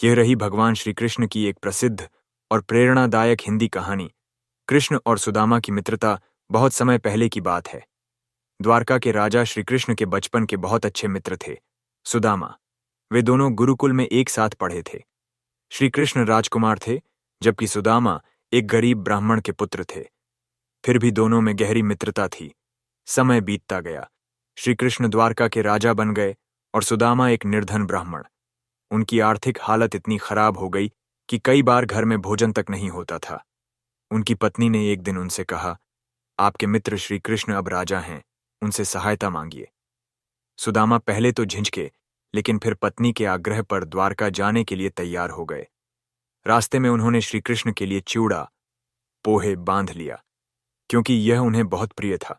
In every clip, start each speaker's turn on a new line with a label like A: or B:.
A: यह रही भगवान श्री कृष्ण की एक प्रसिद्ध और प्रेरणादायक हिंदी कहानी। कृष्ण और सुदामा की मित्रता बहुत समय पहले की बात है। द्वारका के राजा श्री कृष्ण के बचपन के बहुत अच्छे मित्र थे सुदामा। वे दोनों गुरुकुल में एक साथ पढ़े थे। श्री कृष्ण राजकुमार थे, जबकि सुदामा एक गरीब ब्राह्मण के पुत्र थे। फिर भी दोनों में गहरी मित्रता थी। समय बीतता गया। श्री कृष्ण द्वारका के राजा बन गए और सुदामा एक निर्धन ब्राह्मण। उनकी आर्थिक हालत इतनी खराब हो गई कि कई बार घर में भोजन तक नहीं होता था। उनकी पत्नी ने एक दिन उनसे कहा, आपके मित्र श्री कृष्ण अब राजा हैं, उनसे सहायता मांगिए। सुदामा पहले तो झिझके, लेकिन फिर पत्नी के आग्रह पर द्वारका जाने के लिए तैयार हो गए। रास्ते में उन्होंने श्री कृष्ण के लिए चिवड़ा, पोहे बांध लिया, क्योंकि यह उन्हें बहुत प्रिय था।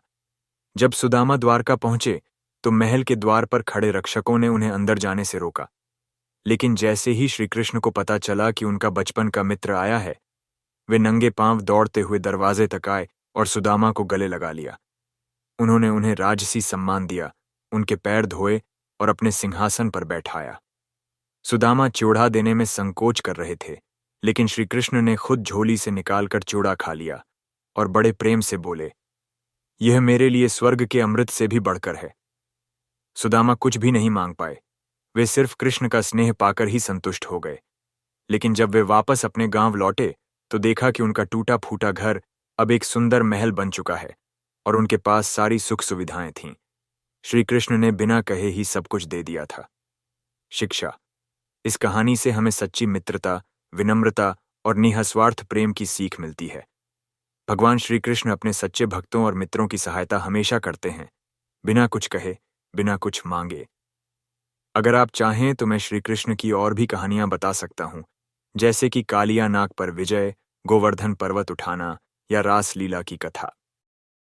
A: जब सुदामा द्वारका पहुंचे तो महल के द्वार पर खड़े रक्षकों ने उन्हें अंदर जाने से रोका। लेकिन जैसे ही श्री कृष्ण को पता चला कि उनका बचपन का मित्र आया है, वे नंगे पांव दौड़ते हुए दरवाजे तक आए और सुदामा को गले लगा लिया। उन्होंने उन्हें राजसी सम्मान दिया, उनके पैर धोए और अपने सिंहासन पर बैठाया। सुदामा चिवड़ा देने में संकोच कर रहे थे, लेकिन श्री कृष्ण ने खुद झोली से निकालकर चिवड़ा खा लिया और बड़े प्रेम से बोले, यह मेरे लिए स्वर्ग के अमृत से भी बढ़कर है। सुदामा कुछ भी नहीं मांग पाए। वे सिर्फ कृष्ण का स्नेह पाकर ही संतुष्ट हो गए। लेकिन जब वे वापस अपने गांव लौटे तो देखा कि उनका टूटा फूटा घर अब एक सुंदर महल बन चुका है और उनके पास सारी सुख सुविधाएं थीं। श्री कृष्ण ने बिना कहे ही सब कुछ दे दिया था। शिक्षा। इस कहानी से हमें सच्ची मित्रता, विनम्रता और निःस्वार्थ प्रेम की सीख मिलती है। भगवान श्री कृष्ण अपने सच्चे भक्तों और मित्रों की सहायता हमेशा करते हैं, बिना कुछ कहे, बिना कुछ मांगे। अगर आप चाहें तो मैं श्री कृष्ण की और भी कहानियां बता सकता हूं, जैसे कि कालिया नाग पर विजय, गोवर्धन पर्वत उठाना या रास लीला की कथा।